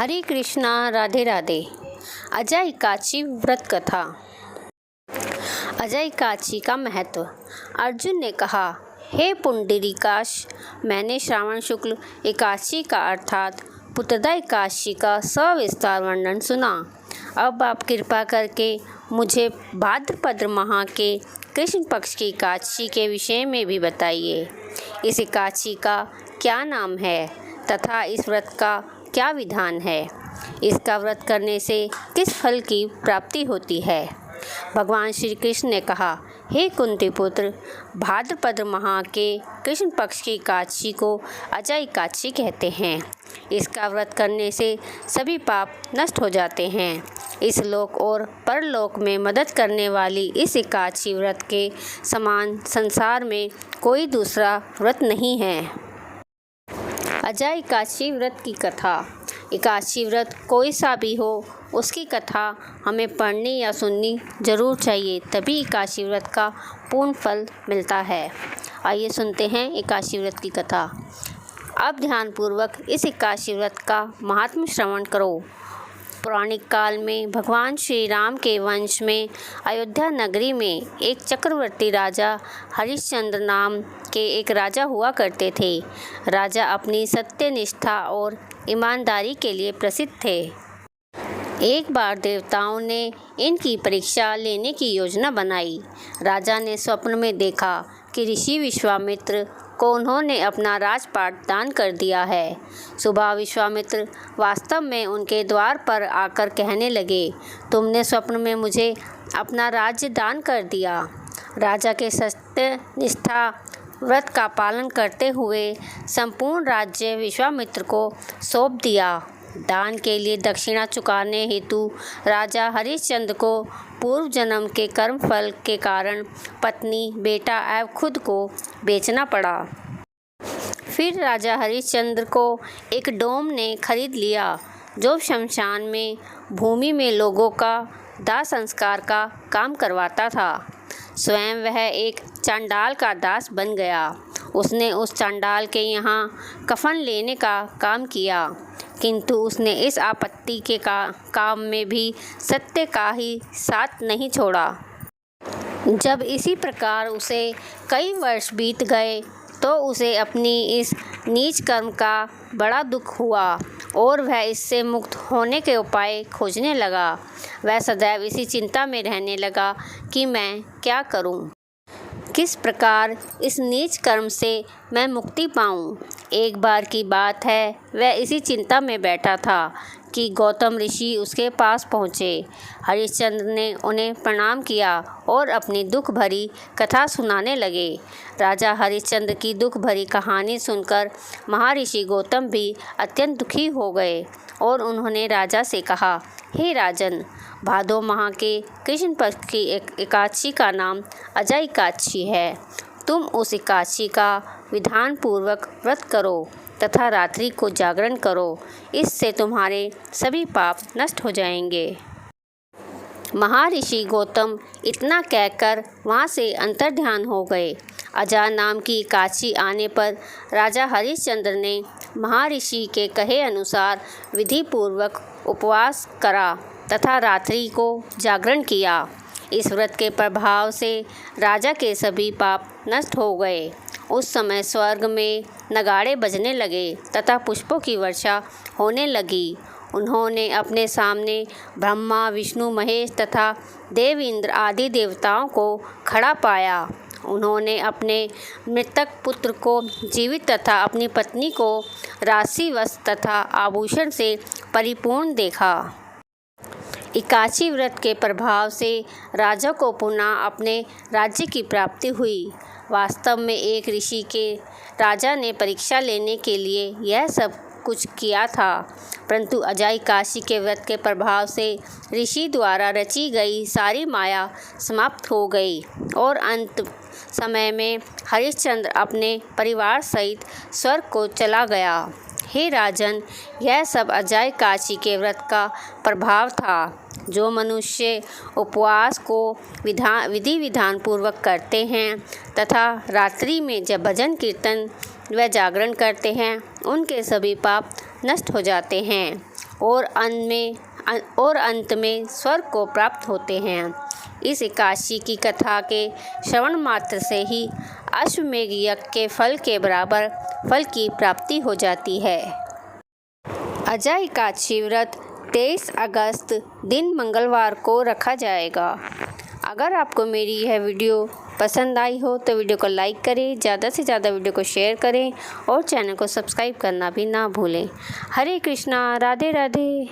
हरे कृष्णा, राधे राधे। अजय एकादशी व्रत कथा। अजय एकादशी का महत्व। अर्जुन ने कहा, हे पुंडरीकाक्ष, मैंने श्रावण शुक्ल एकादशी का अर्थात पुत्रदा एकादशी का सविस्तार वर्णन सुना। अब आप कृपा करके मुझे भाद्रपद माह के कृष्ण पक्ष की एकादशी के विषय में भी बताइए। इस एकादशी का क्या नाम है तथा इस व्रत का क्या विधान है? इसका व्रत करने से किस फल की प्राप्ति होती है? भगवान श्री कृष्ण ने कहा, हे कुंती पुत्र, भाद्रपद माह के कृष्ण पक्ष की एकादशी को अजय एकादशी कहते हैं। इसका व्रत करने से सभी पाप नष्ट हो जाते हैं। इस लोक और परलोक में मदद करने वाली इस एकादशी व्रत के समान संसार में कोई दूसरा व्रत नहीं है। अजय एकादशी व्रत की कथा। एकादशी व्रत कोई सा भी हो, उसकी कथा हमें पढ़नी या सुननी जरूर चाहिए, तभी एकादशी व्रत का पूर्ण फल मिलता है। आइए सुनते हैं एकादशी व्रत की कथा। अब ध्यानपूर्वक इस एकादशी व्रत का महात्म्य श्रवण करो। पौराणिक काल में भगवान श्री राम के वंश में अयोध्या नगरी में एक चक्रवर्ती राजा हरिश्चंद्र नाम के एक राजा हुआ करते थे। राजा अपनी सत्यनिष्ठा और ईमानदारी के लिए प्रसिद्ध थे। एक बार देवताओं ने इनकी परीक्षा लेने की योजना बनाई। राजा ने स्वप्न में देखा कि ऋषि विश्वामित्र को उन्होंने अपना राजपाट दान कर दिया है। सुबह विश्वामित्र वास्तव में उनके द्वार पर आकर कहने लगे, तुमने स्वप्न में मुझे अपना राज्य दान कर दिया। राजा के सत्यनिष्ठा व्रत का पालन करते हुए संपूर्ण राज्य विश्वामित्र को सौंप दिया। दान के लिए दक्षिणा चुकाने हेतु राजा हरिश्चंद्र को पूर्व जन्म के कर्म फल के कारण पत्नी, बेटा एवं खुद को बेचना पड़ा। फिर राजा हरिश्चंद्र को एक डोम ने खरीद लिया, जो शमशान में भूमि में लोगों का दाह संस्कार का काम करवाता था। स्वयं वह एक चांडाल का दास बन गया। उसने उस चांडाल के यहाँ कफन लेने का काम किया, किंतु उसने इस आपत्ति के काम में भी सत्य का ही साथ नहीं छोड़ा। जब इसी प्रकार उसे कई वर्ष बीत गए तो उसे अपनी इस नीच कर्म का बड़ा दुख हुआ और वह इससे मुक्त होने के उपाय खोजने लगा। वह सदैव इसी चिंता में रहने लगा कि मैं क्या करूं? किस प्रकार इस नीच कर्म से मैं मुक्ति पाऊं? एक बार की बात है, वह इसी चिंता में बैठा था कि गौतम ऋषि उसके पास पहुँचे। हरिश्चंद्र ने उन्हें प्रणाम किया और अपनी दुख भरी कथा सुनाने लगे। राजा हरिश्चंद्र की दुख भरी कहानी सुनकर महर्षि गौतम भी अत्यंत दुखी हो गए और उन्होंने राजा से कहा, हे राजन, भादो माह के कृष्ण पक्ष की एकादशी का नाम अजय एकादशी है। तुम उस एकादशी का विधान पूर्वक व्रत करो तथा रात्रि को जागरण करो, इससे तुम्हारे सभी पाप नष्ट हो जाएंगे। महर्षि गौतम इतना कहकर वहाँ से अंतर्ध्यान हो गए। अजा नाम की एकादशी आने पर राजा हरिश्चंद्र ने महर्षि के कहे अनुसार विधि पूर्वक उपवास करा तथा रात्रि को जागरण किया। इस व्रत के प्रभाव से राजा के सभी पाप नष्ट हो गए। उस समय स्वर्ग में नगाड़े बजने लगे तथा पुष्पों की वर्षा होने लगी। उन्होंने अपने सामने ब्रह्मा, विष्णु, महेश तथा देव इंद्र आदि देवताओं को खड़ा पाया। उन्होंने अपने मृतक पुत्र को जीवित तथा अपनी पत्नी को राशि, वस्त्र तथा आभूषण से परिपूर्ण देखा। एकादशी व्रत के प्रभाव से राजा को पुनः अपने राज्य की प्राप्ति हुई। वास्तव में एक ऋषि के राजा ने परीक्षा लेने के लिए यह सब कुछ किया था, परंतु अजय एकादशी के व्रत के प्रभाव से ऋषि द्वारा रची गई सारी माया समाप्त हो गई और अंत समय में हरिश्चंद्र अपने परिवार सहित स्वर्ग को चला गया। हे राजन, यह सब अजय एकादशी के व्रत का प्रभाव था। जो मनुष्य उपवास को विधि विधान पूर्वक करते हैं तथा रात्रि में जब भजन कीर्तन व जागरण करते हैं, उनके सभी पाप नष्ट हो जाते हैं और अंत में स्वर्ग को प्राप्त होते हैं। इस एकादशी की कथा के श्रवण मात्र से ही अश्वमेध यज्ञ के फल के बराबर फल की प्राप्ति हो जाती है। अजय एकादशी व्रत 23 अगस्त दिन मंगलवार को रखा जाएगा। अगर आपको मेरी यह वीडियो पसंद आई हो तो वीडियो को लाइक करें, ज़्यादा से ज़्यादा वीडियो को शेयर करें और चैनल को सब्सक्राइब करना भी ना भूलें। हरे कृष्णा, राधे राधे।